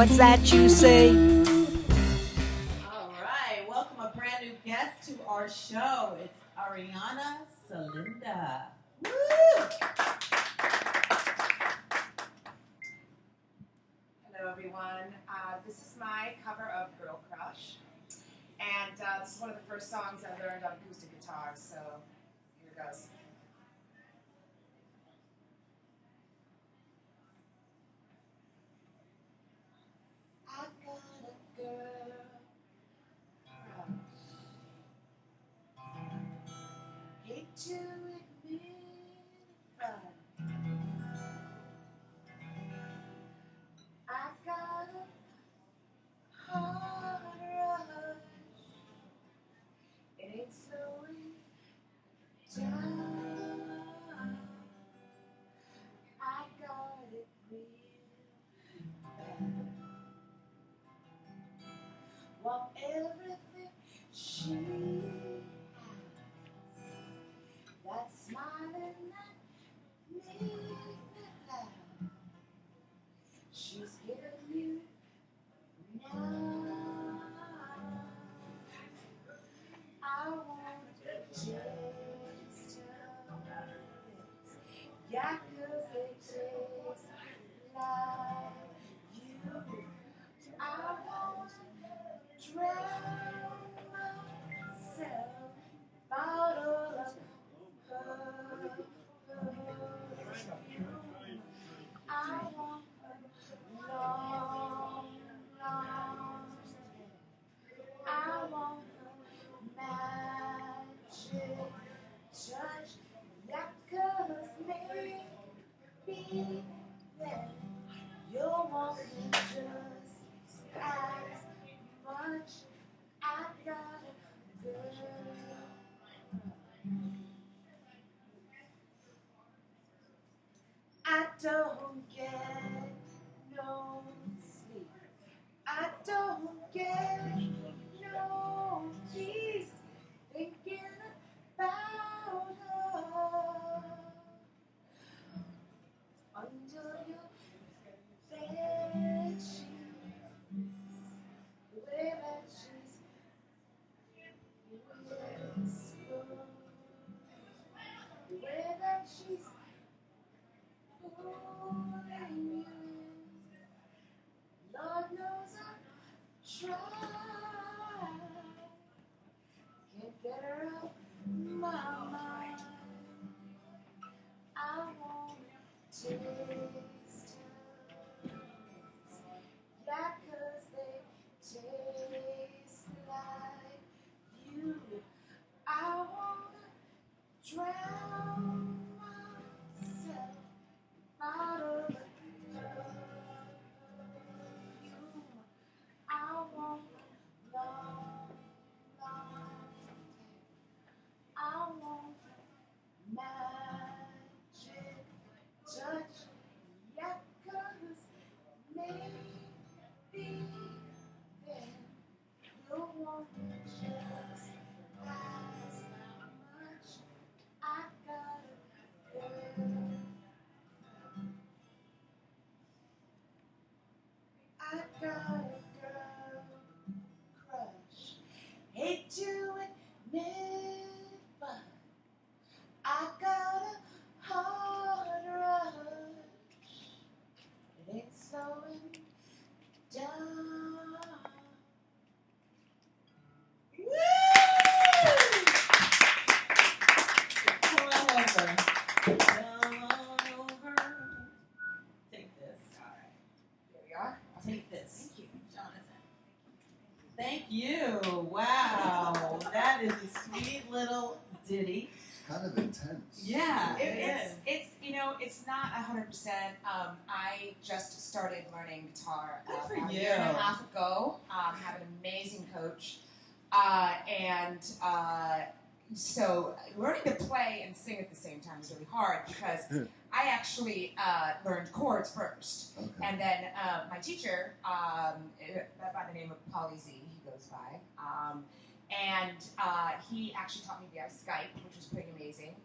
What's that you say? All right, welcome a brand new guest to our show. It's Aryanna Celenda. Woo! Hello, everyone. This is my cover of Girl Crush. And this is one of the first songs I learned on acoustic guitar, so here it goes. I got a girl crush. Hate to admit it, but I got a hard rush. It ain't slowing down. I got it real bad. Want everything she has. That smiling at me laugh. She's giving you now. I want to taste her lips. Yeah, 'cause they taste like you. I want to drown myself bottle of perfume. I want her long, long hair. I want her magic touch. Yeah, 'cause maybe then you'll want me just as much. I got a girl. I don't get no sleep. I don't get no peace thinking about her. Under your bed sheets, the way that she's whispered, the way that she's pulling you in. Lord knows I try, can't get her out my mind. I want to taste her lips. Yeah, 'cause they taste like you. I wanna drown myself out of the perfume. I want long, long hair. I want magic touch. Yeah, 'cause maybe then you'll want me just as much. I got a girl. I got a girl crush. Hate to admit it, but I got a hard rush. It ain't slowing down. Woo! Come on over. Come on over. Take this. All right, here we are. Take this. Thank you, Jonathan. Thank you. Wow. That is a sweet little ditty. Kind of intense. Yeah, It's not 100%. I just started learning guitar Good for about a you. year and a half ago. Have an amazing coach, so learning to play and sing at the same time is really hard because I actually learned chords first, Okay. and then my teacher, by the name of Polly Z, he goes by, and he actually taught me via Skype, which was pretty amazing.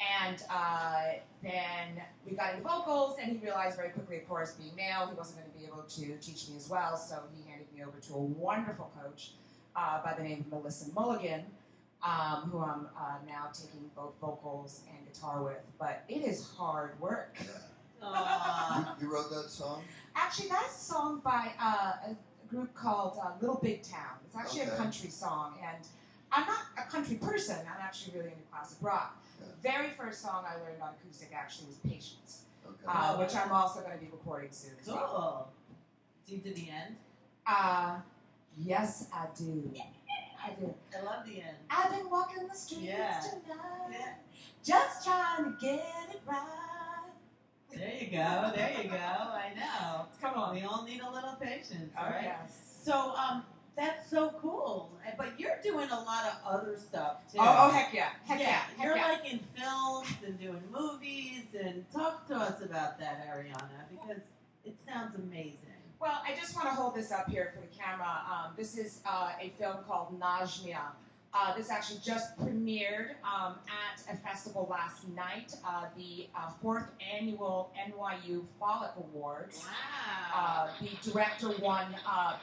And then we got into vocals, and he realized very quickly, of course, being male, he wasn't going to be able to teach me as well, so he handed me over to a wonderful coach by the name of Melissa Mulligan, who I'm now taking both vocals and guitar with. But it is hard work. You wrote that song? Actually, that's a song by a group called Little Big Town. It's actually a country song, and I'm not a country person. I'm actually really into classic rock. The very first song I learned on acoustic actually was Patience, which I'm also going to be recording soon as well. Cool. Do you do the end? Yes, I do. I do. I love the end. I've been walking the streets tonight, just trying to get it right. There you go. There you go. I know. Come on. We all need a little patience, Oh, right? yes. So, that's so cool. But you're doing a lot of other stuff too. Oh, heck yeah. Heck yeah. You're like in films and doing movies, and talk to us about that, Aryanna, because it sounds amazing. Well, I just want to hold this up here for the camera. This is a film called Najmia. This actually just premiered at a festival last night, the 4th Annual NYU Frolic Awards. Wow. The director won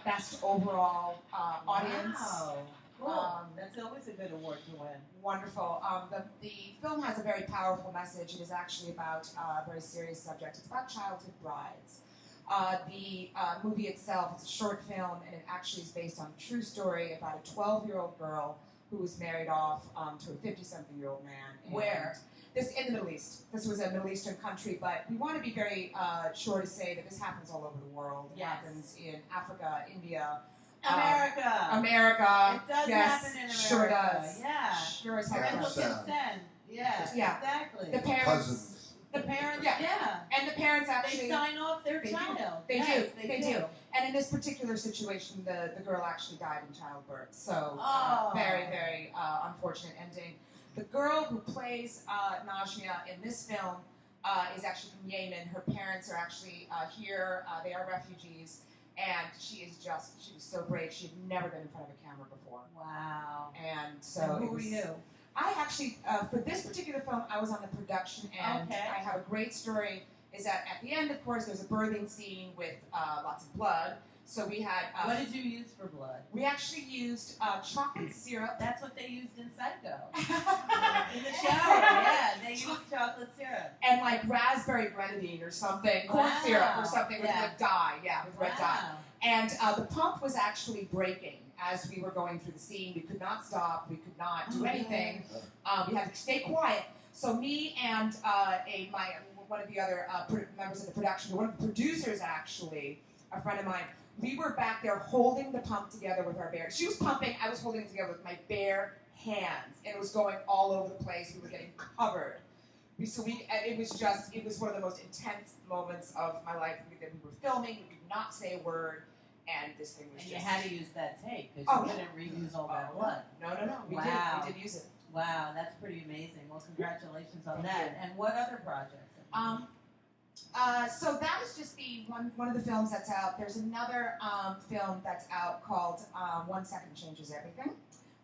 Best Overall Audience. Wow. Cool. That's always a good award to win. Wonderful. The film has a very powerful message. It is actually about a very serious subject. It's about childhood brides. The movie itself is a short film, and it actually is based on a true story about a 12-year-old girl who was married off to a 50-something-year-old man. And Where? This in the Middle East. This was a Middle Eastern country, but we want to be very sure to say that this happens all over the world. It happens in Africa, India, America. It does yes, happen in America. Sure does. Yeah. Sure as heck Parental does. consent. Yeah. Exactly. The parents. Cousins. The parents. And the parents actually they sign off their child. They do. And in this particular situation, the girl actually died in childbirth. So very, very unfortunate ending. The girl who plays Najmia in this film is actually from Yemen. Her parents are actually here. They are refugees. And she was so brave. She had never been in front of a camera before. Wow. And so who were you? I actually, for this particular film, I was on the production end. Okay. I have a great story. Is that at the end, of course, there's a birthing scene with lots of blood. So we had. What did you use for blood? We actually used chocolate syrup. That's what they used in Psycho. In the shower, they used chocolate syrup. And like raspberry grenadine or something, corn syrup or something with red dye. Yeah, with red dye. And the pump was actually breaking as we were going through the scene. We could not stop. We could not do anything. We had to stay quiet. So me and one of the other members of the production, one of the producers actually, a friend of mine, we were back there holding the pump together with our bare. She was pumping. I was holding it together with my bare hands, and it was going all over the place. We were getting covered. It was one of the most intense moments of my life. We were filming. We could not say a word. And this thing was you had to use that tape because you couldn't reuse all that blood. No. We did use it. Wow, that's pretty amazing. Well, congratulations on that. And what other projects? So that was just one of the films that's out. There's another film that's out called 1 Second Changes Everything.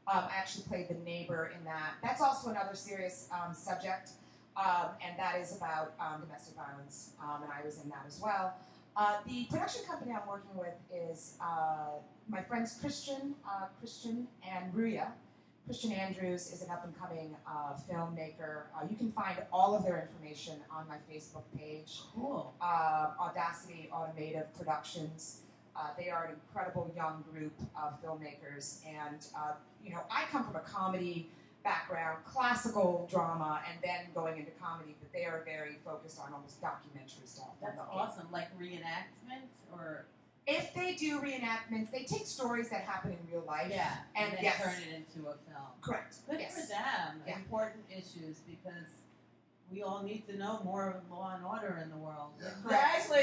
I actually played the neighbor in that. That's also another serious subject, and that is about domestic violence, and I was in that as well. The production company I'm working with is my friends Christian and Ruya. Christian Andrews is an up-and-coming filmmaker. You can find all of their information on my Facebook page. Cool. Audacity Automotive Productions. They are an incredible young group of filmmakers, and I come from a comedy background, classical drama, and then going into comedy, but they are very focused on almost documentary stuff. That's awesome. Like reenactments, or if they do reenactments, they take stories that happen in real life, and then turn it into a film. Correct. Good for them. Yeah. Important issues, because we all need to know more of law and order in the world. Yeah. Exactly.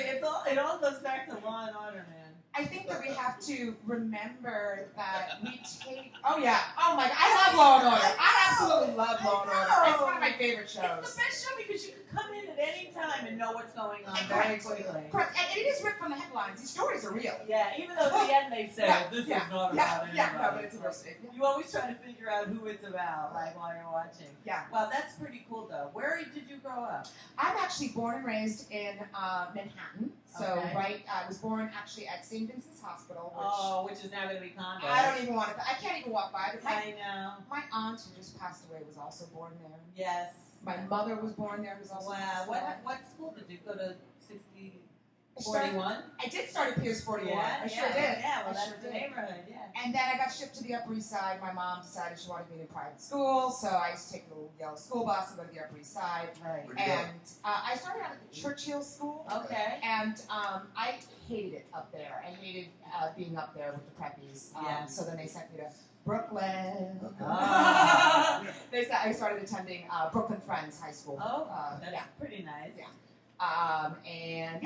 It all goes back to law and order, man. I think that we have to remember that we take. Oh yeah. Oh my God. I love Law and Order. I absolutely love Law and Order. It's one of my favorite shows. It's the best show because you can come in at any time and know what's going on very quickly. Correct. And it is ripped from the headlines. These stories are real. Yeah, even though at the end they say this is not about anybody. Yeah, no, but it's a real story. You always try to figure out who it's about, like while you're watching. Yeah. Well, that's pretty cool though. Where did you grow up? I'm actually born and raised in Manhattan. So I was born actually at St. Vincent's Hospital, which is now going to be condo. I don't even want to. I can't even walk by. I know. My aunt who just passed away was also born there. Yes. My mother was born there. Was also What school did you go to? 41? I did start at Piers 41. I sure did. Yeah, well, that's the neighborhood, yeah. And then I got shipped to the Upper East Side. My mom decided she wanted me in a private school, so I used to take a little yellow school bus and go to the Upper East Side. Right. And I started out at the Churchill School. Okay. And I hated it up there. I hated being up there with the preppies. So then they sent me to Brooklyn. Okay. I started attending Brooklyn Friends High School. That's pretty nice. Yeah. And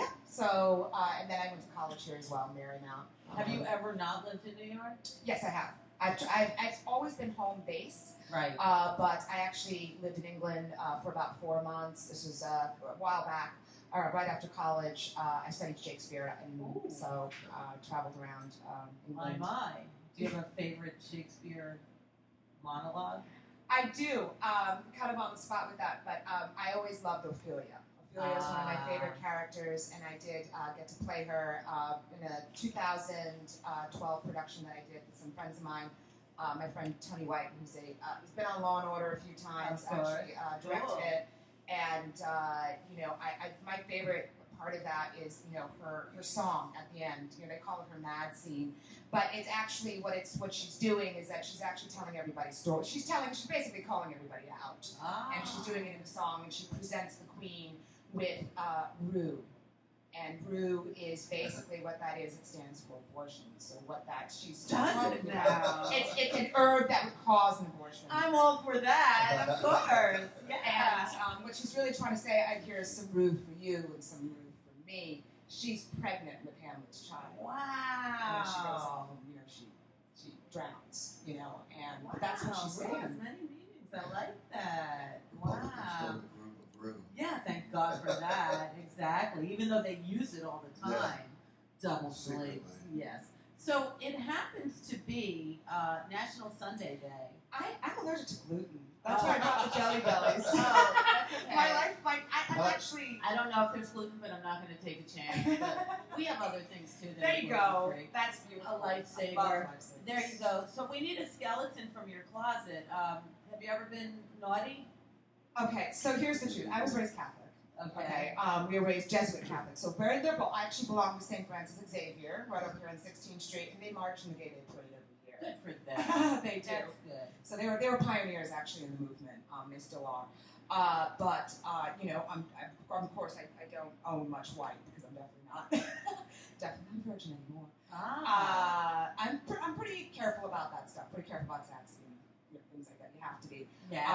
then I went to college here as well, Marymount. Have you ever not lived in New York? Yes, I have. I've always been home base. Right. But I actually lived in England for about 4 months. This was a while back, right after college. I studied Shakespeare, and so traveled around England. My. Do you have a favorite Shakespeare monologue? I do. Kind of on the spot with that, but I always loved Ophelia. Ophelia is one of my favorite characters, and I did get to play her in a 2012 production that I did with some friends of mine. My friend Tony White, who's been on Law and Order a few times, actually directed it. And my favorite part of that is her song at the end. They call it her mad scene, but it's actually what she's doing is that she's actually telling everybody stories. She's basically calling everybody out, and she's doing it in a song, and she presents the queen with Rew. And Rew is basically what that is. It stands for abortion. So she's talking about. It's an herb that would cause an abortion. I'm all for that, of course. Yeah. And what she's really trying to say, here's some Rew for you and some Rew for me. She's pregnant with Hamlet's child. Wow. And she goes off and she drowns. And that's what she's saying. Wow, many meanings. I like that. Wow. Yeah, thank God for that. Exactly. Even though they use it all the time. Double slaves. Yes. So it happens to be National Sunday Day. I'm allergic to gluten. That's why I brought the Jelly Bellies. That's okay. I'm actually. I don't know if there's gluten, but I'm not going to take a chance. But we have other things too. There you go. That's beautiful. A lifesaver. There you go. So we need a skeleton from your closet. Have you ever been naughty? Okay, so here's the truth. I was raised Catholic. Okay. We were raised Jesuit Catholic, so very liberal. I actually belong to St. Francis Xavier, right up here on 16th Street, and they march in the Gay Day Parade every year. Good for them. They do. That's good. So they were pioneers actually in the movement. They still are. I'm of course I don't own much white because I'm definitely not a virgin anymore. I'm pretty careful about that stuff. Pretty careful about sex and things like that. You have to be. Yes.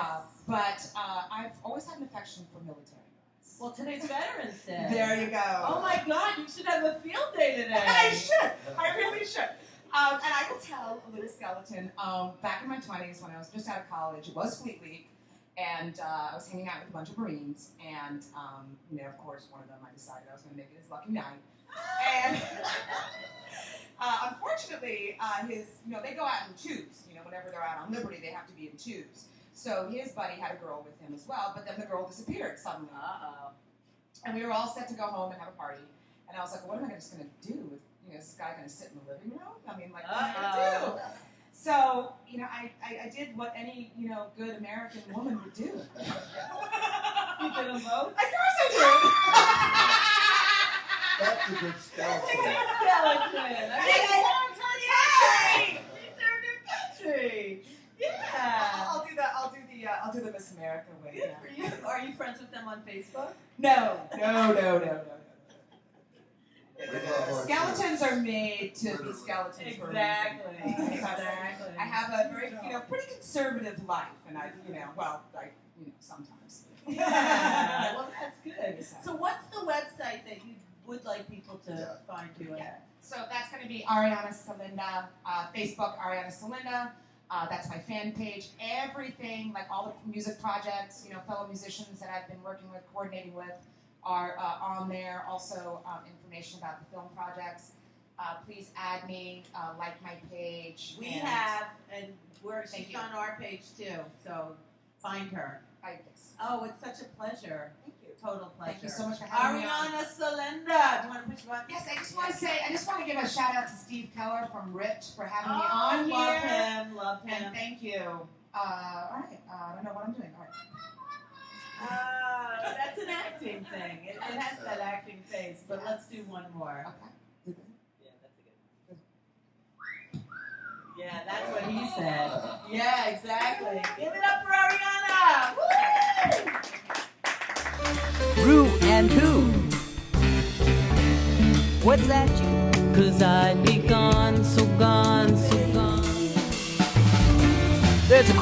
But I've always had an affection for military guys. Well, today's Veterans Day. There you go. Oh my God, you should have a field day today. I should. I really should. And I will tell a little skeleton. Back in my 20s, when I was just out of college, it was Fleet Week, and I was hanging out with a bunch of Marines, and of course, one of them I decided I was going to make it his lucky night. And unfortunately, they go out in twos. Whenever they're out on liberty, they have to be in twos. So his buddy had a girl with him as well, but then the girl disappeared suddenly. And we were all set to go home and have a party. And I was like, what am I just going to do? Is this guy going to sit in the living room? I mean, what am I going to do? So, I did what any, good American woman would do. You did a vote? Of course I did! That's a good skeleton. That's a good skeleton. He served your country. Yeah. I'll do the Miss America way. Good for you. Are you friends with them on Facebook? No. No. Skeletons are made to be skeletons. Exactly. I have a very, pretty conservative life, and sometimes. Yeah. Well, that's good. So, what's the website that you would like people to find you at? So that's going to be Aryanna Celenda, Facebook, Aryanna Celenda. That's my fan page. Everything, like all the music projects, fellow musicians that I've been working with, coordinating with, are on there. Also, information about the film projects. Please add me, like my page. We and have, and she's you. on our page too, so find her. Yes. Oh, it's such a pleasure. Thank you. Total pleasure. Thank you so much for having me on. Aryanna Celenda. Do you want to push one? Yes, I just want to give a shout out to Steve Keller from Rich for having me on here. Love him, love him. And thank you. All right, I don't know what I'm doing. All right. That's an acting thing. It has that acting face, but let's do one more. Okay. Yeah, that's a good one. Yeah, that's what he said. Yeah, exactly. Give it up for Aryanna! Woo! Rew and Who. What's that you? 'Cause I'd be gone, so gone, so gone. There's a